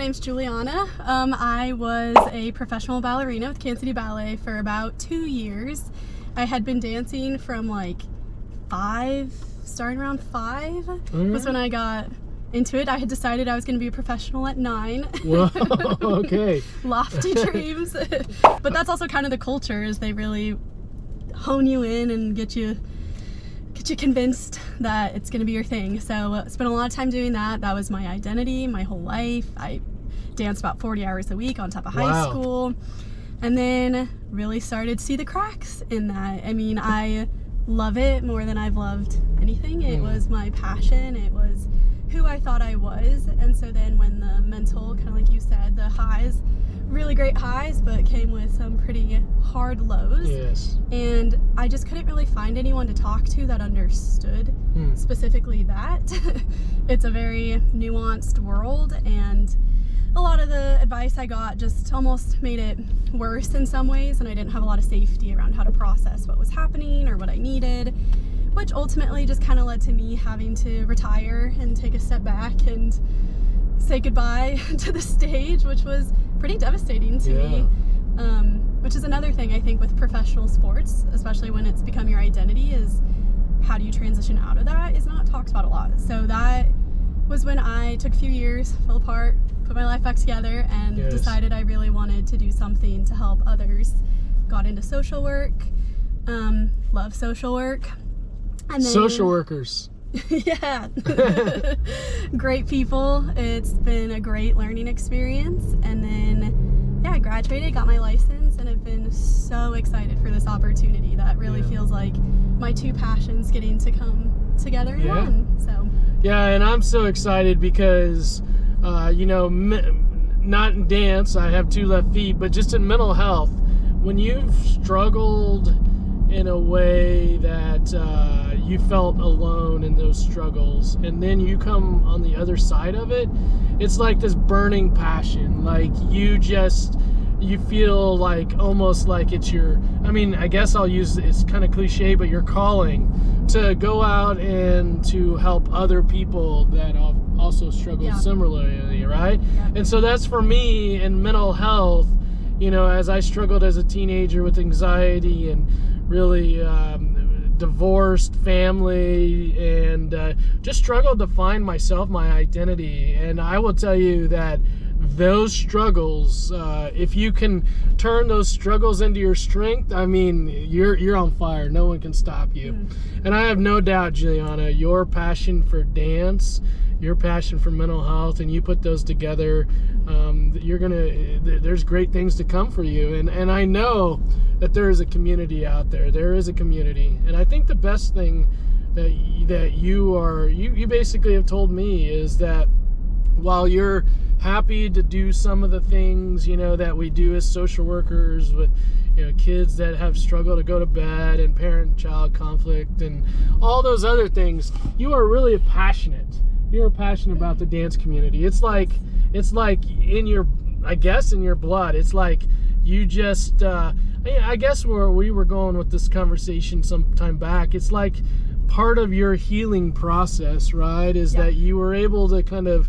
name's Juliana. I was a professional ballerina with Kansas City Ballet for about 2 years. I had been dancing from like starting around 5 was when I got into it. I had decided I was going to be a professional at 9. Whoa, okay. Lofty dreams. But that's also kind of the culture, is they really hone you in and get you convinced that it's going to be your thing. So I spent a lot of time doing that. That was my identity, my whole life. I danced about 40 hours a week on top of high school, and then really started to see the cracks in that. I mean, I love it more than I've loved anything. It was my passion. It was who I thought I was. And so then when the mental, kind of like you said, the highs, really great highs, but came with some pretty hard lows. Yes. And I just couldn't really find anyone to talk to that understood specifically that. It's a very nuanced world, and a lot of the advice I got just almost made it worse in some ways, and I didn't have a lot of safety around how to process what was happening or what I needed, which ultimately just kind of led to me having to retire and take a step back and say goodbye to the stage, which was pretty devastating to me. Which is another thing I think with professional sports, especially when it's become your identity, is how do you transition out of that is not talked about a lot. So that was when I took a few years, fell apart, put my life back together, and decided I really wanted to do something to help others. Got into social work, love social work. And then, social workers. Yeah. Great people. It's been a great learning experience. And then, I graduated, got my license, and I've been so excited for this opportunity that really feels like my two passions getting to come together in one. So. Yeah, and I'm so excited because, not in dance, I have 2 left feet, but just in mental health, when you've struggled in a way that you felt alone in those struggles, and then you come on the other side of it, it's like this burning passion. Like you feel like almost like it's your, I guess I'll use, it's kind of cliche, but your calling to go out and to help other people that also struggle similarly, right? And so that's for me in mental health. As I struggled as a teenager with anxiety and really divorced family, and just struggled to find myself, my identity. And I will tell you that those struggles, if you can turn those struggles into your strength, you're on fire. No one can stop you. And I have no doubt, Juliana, your passion for dance, your passion for mental health, and you put those together, there's great things to come for you. And I know that there is a community out there. There is a community. And I think the best thing that you basically have told me is that while you're happy to do some of the things, that we do as social workers with, kids that have struggled to go to bed, and parent-child conflict and all those other things, you are really passionate. You're passionate about the dance community. It's like in your blood. It's like you just, I guess where we were going with this conversation some time back, it's like part of your healing process, right? Is that you were able to kind of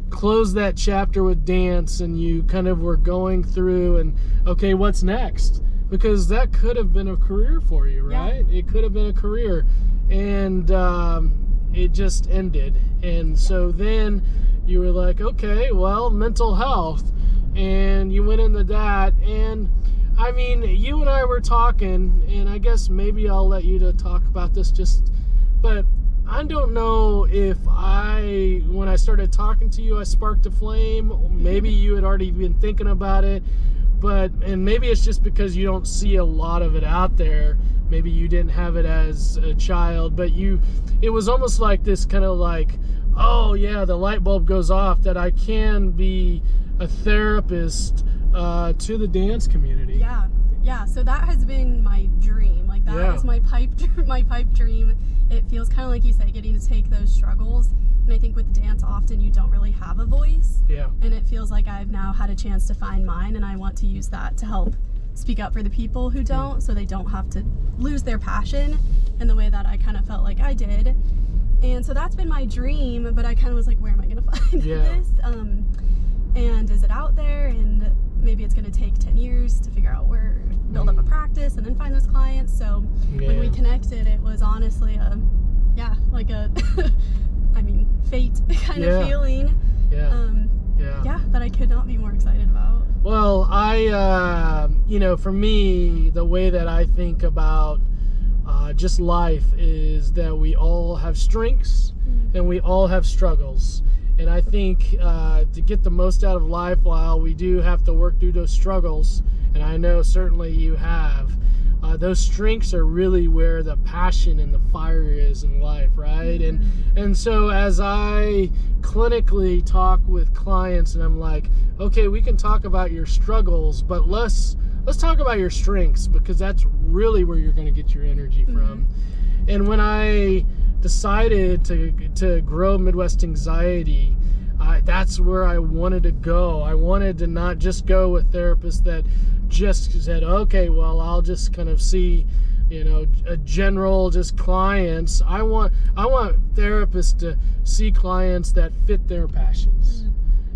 close that chapter with dance, and you kind of were going through and, okay, what's next? Because that could have been a career for you, right? It could have been a career, and it just ended. And so then you were like, okay, well, mental health, and you went into that. And you and I were talking, and I guess maybe I'll let you to talk about this but I don't know if when I started talking to you, I sparked a flame. Maybe you had already been thinking about it, and maybe it's just because you don't see a lot of it out there. Maybe you didn't have it as a child, but it was almost like this kind of like, oh yeah, the light bulb goes off that I can be a therapist to the dance community. Yeah. So that has been my dream. Like that is my pipe dream. It feels kind of like you say, getting to take those struggles. And I think with dance, often you don't really have a voice. Yeah. And it feels like I've now had a chance to find mine, and I want to use that to help speak up for the people who don't, so they don't have to lose their passion in the way that I kind of felt like I did. And so that's been my dream, but I kind of was like, where am I going to find this? And and is it out there, and maybe it's going to take 10 years to figure out where, build up a practice and then find those clients. So when we connected, it was honestly like a I mean, fate kind of feeling. That I could not be more excited about. Well, I for me, the way that I think about just life is that we all have strengths and we all have struggles. And I think to get the most out of life, while we do have to work through those struggles, and I know certainly you have, those strengths are really where the passion and the fire is in life, right? And so as I clinically talk with clients, and I'm like, okay, we can talk about your struggles, but let's talk about your strengths, because that's really where you're going to get your energy from. And when I decided to grow Midwest Anxiety, that's where I wanted to go. I wanted to not just go with therapists that just said, okay, well, I'll just kind of see, a general just clients. I want therapists to see clients that fit their passions.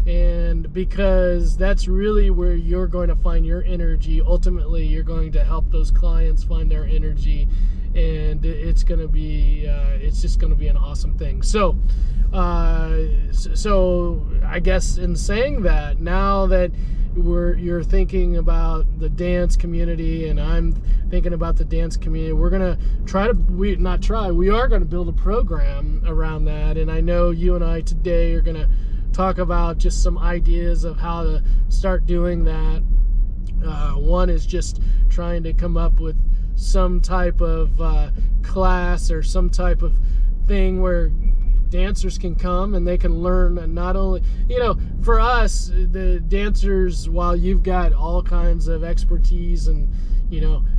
And because that's really where you're going to find your energy. Ultimately, you're going to help those clients find their energy, and it's going to be it's just going to be an awesome thing. So I guess in saying that, now that you're thinking about the dance community and I'm thinking about the dance community, we're going to we are going to build a program around that. And I know you and I today are going to talk about just some ideas of how to start doing that. One is just trying to come up with some type of class or some type of thing where dancers can come and they can learn. And not only, for us, the dancers, while you've got all kinds of expertise and,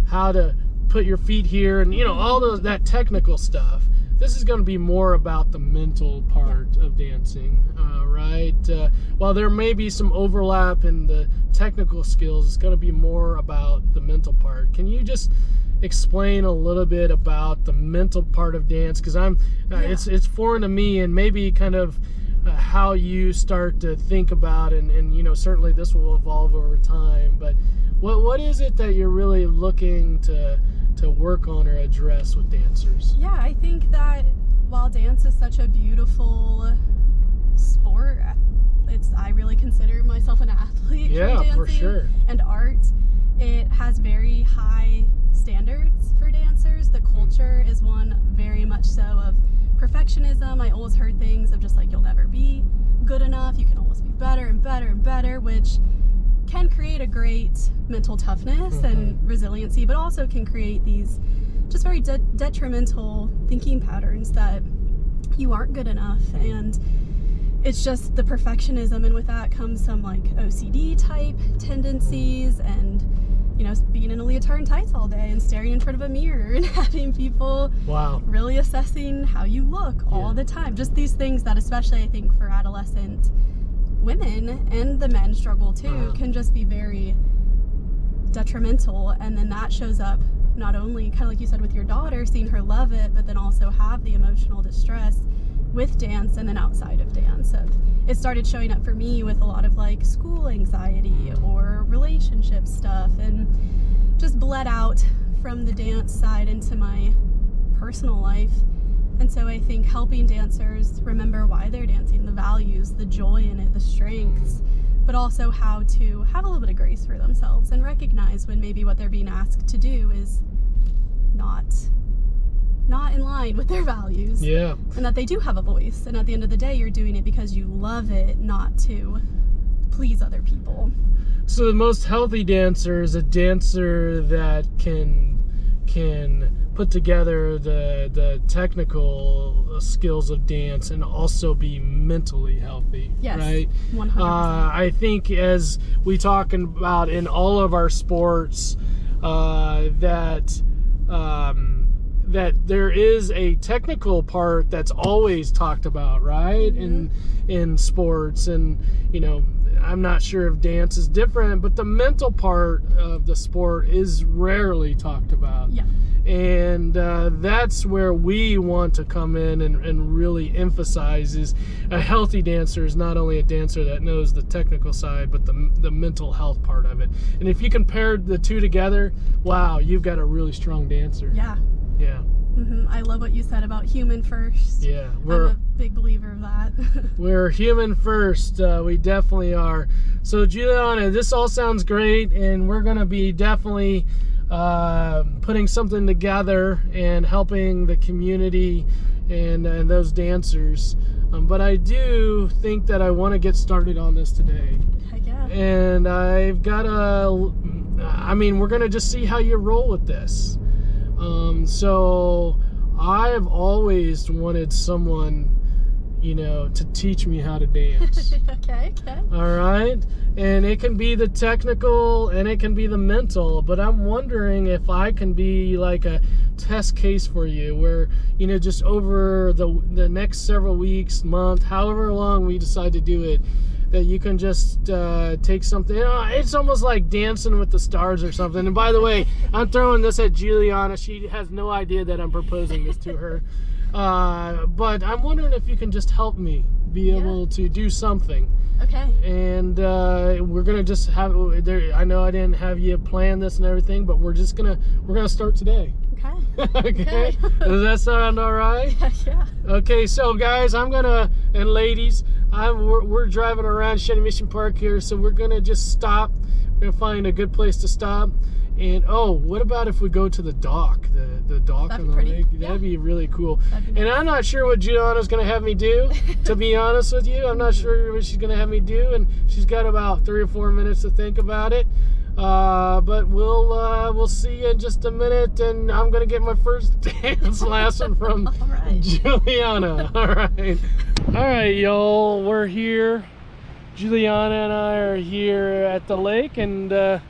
how to put your feet here and, all that technical stuff, this is going to be more about the mental part of dancing, right? While there may be some overlap in the technical skills, it's going to be more about the mental part. Can you just explain a little bit about the mental part of dance? Because it's foreign to me, and maybe kind of how you start to think about, and certainly this will evolve over time. But what is it that you're really looking to work on or address with dancers? Yeah, I think that while dance is such a beautiful sport, I really consider myself an athlete. Yeah, from dancing, for sure. And art, it has very high standards for dancers. The culture is one very much so of perfectionism. I always heard things of just like, you'll never be good enough, you can always be better and better and better, which can create a great mental toughness and resiliency, but also can create these just very detrimental thinking patterns that you aren't good enough. And it's just the perfectionism, and with that comes some like OCD type tendencies, and being in a leotard and tights all day and staring in front of a mirror and having people really assessing how you look all the time. Just these things that, especially I think for adolescent women, and the men struggle too, can just be very detrimental. And then that shows up not only kind of like you said with your daughter, seeing her love it, but then also have the emotional distress with dance, and then outside of dance. It started showing up for me with a lot of like school anxiety or relationship stuff, and just bled out from the dance side into my personal life. And so I think helping dancers remember why they're dancing, the values, the joy in it, the strengths, but also how to have a little bit of grace for themselves and recognize when maybe what they're being asked to do is not in line with their values. Yeah. And that they do have a voice. And at the end of the day, you're doing it because you love it, not to please other people. So the most healthy dancer is a dancer that can put together the technical skills of dance and also be mentally healthy. Yes, right? 100%. I think as we talk about in all of our sports, that there is a technical part that's always talked about, right? In sports, and I'm not sure if dance is different, but the mental part of the sport is rarely talked about. Yeah. And that's where we want to come in and really emphasize is a healthy dancer is not only a dancer that knows the technical side, but the mental health part of it. And if you compare the two together, wow, you've got a really strong dancer. Yeah. Yeah. I love what you said about human first. Yeah, I'm a big believer of that. We're human first. We definitely are. So Juliana, this all sounds great, and we're going to be definitely putting something together and helping the community and those dancers. But I do think that I want to get started on this today. Heck yeah. And I've got we're going to just see how you roll with this. So I have always wanted someone, to teach me how to dance. Okay. All right. And it can be the technical and it can be the mental, but I'm wondering if I can be like a test case for you where, just over the next several weeks, month, however long we decide to do it, that you can just take something. It's almost like Dancing with the Stars or something. And by the way, I'm throwing this at Juliana. She has no idea that I'm proposing this to her. But I'm wondering if you can just help me be able to do something. Okay. And we're gonna just have. I know I didn't have you plan this and everything, but we're gonna start today. Okay. Okay. Does that sound all right? Yeah. Okay, so guys, and ladies, we're driving around Shawnee Mission Park here, so we're gonna just stop. We're gonna find a good place to stop. And what about if we go to the dock, the dock on the lake? That'd be really cool. Nice. And I'm not sure what Juliana's gonna have me do. To be honest with you, I'm not sure what she's gonna have me do, and she's got about 3 or 4 minutes to think about it. But we'll see you in just a minute, and I'm gonna get my first dance lesson from Juliana. All right, y'all, we're here. Juliana and I are here at the lake, and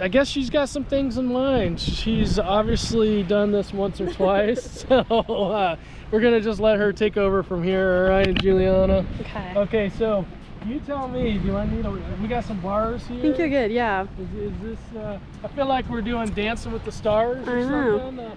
I guess she's got some things in mind. She's obviously done this once or twice, so we're gonna just let her take over from here. All right, Juliana? Okay, so you tell me, we got some bars here? I think you're good, yeah. Is this, I feel like we're doing Dancing with the Stars or something.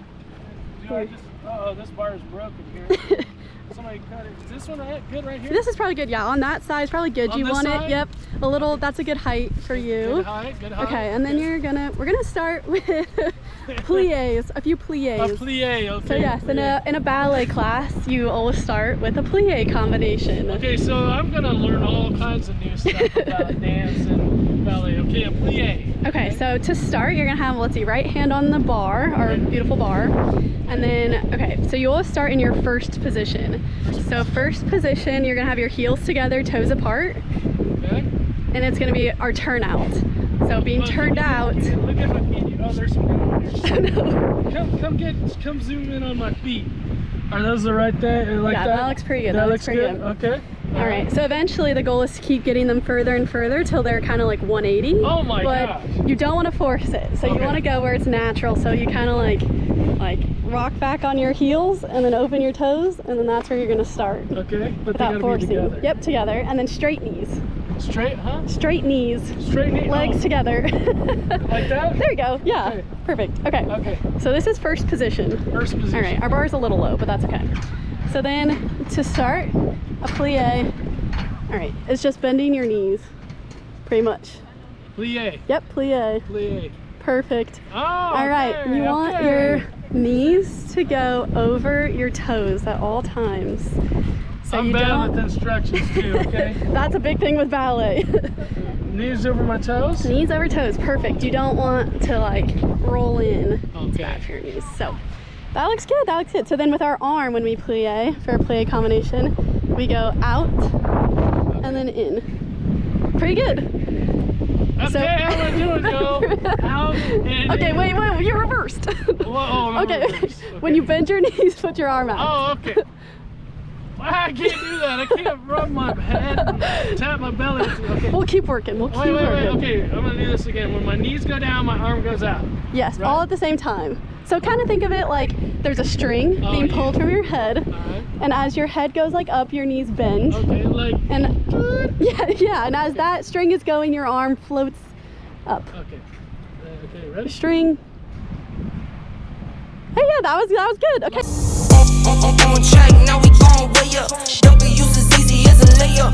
This bar is broken here. Somebody cut it. Is this one good right here? This is probably good, yeah. On that side is probably good. You want it? Yep. A little, that's a good height for you. Good height. Okay, and then we're gonna start with pliés, a few pliés. A plié, okay. So yes, in a ballet class, you always start with a plié combination. Okay, so I'm gonna learn all kinds of new stuff about dance and ballet. Okay, a plié. Okay, so to start, you're gonna have, let's see, right hand on the bar, our beautiful bar. And then, okay, so you will start in your first position. So first position, you're gonna have your heels together, toes apart. Okay. And it's gonna be our turnout. So being turned out. Look at my feet. Oh, there's some good one there. Come zoom in on my feet. Are those the right thing? Like that looks pretty good. That looks pretty good. Okay. All right, so eventually the goal is to keep getting them further and further till they're kind of like 180. Oh my gosh. But you don't want to force it. So you want to go where it's natural. So you kind of like rock back on your heels and then open your toes, and then that's where you're going to start. Okay, but without forcing. Together. Yep, together. And then straight knees. Straight, huh? Straight knees. Straight knees. Legs together. Like that? There you go. Yeah. Okay. Perfect. Okay. So this is first position. First position. All right. Our bar is a little low, but that's okay. So then to start, a plie. All right. It's just bending your knees, pretty much. Plie. Yep. Plie. Plie. Perfect. Oh. All right. You want your knees to go over your toes at all times. So I'm bad with instructions too, okay? That's a big thing with ballet. Knees over my toes? Knees over toes, perfect. You don't want to like roll in. Okay. Bad for your knees. So that looks good, that looks good. So then with our arm, when we plie, for a plie combination, we go out and then in. Pretty good. Okay, how am I doing, yo? Out and okay, in. wait, you're reversed. Whoa, okay. Reversed. Okay. When you bend your knees, put your arm out. Oh, okay. I can't do that. I can't rub my head and tap my belly. Okay. We'll keep working. We'll keep working. Okay, I'm going to do this again. When my knees go down, my arm goes out. Yes, right? All at the same time. So kind of think of it like there's a string being pulled from your head. Right. And as your head goes like up, your knees bend. Okay, like. And yeah. And as that string is going, your arm floats up. Okay. Okay, ready? String. Hey, yeah, that was good. Okay. On track, now we going way up. W's as easy as a layup.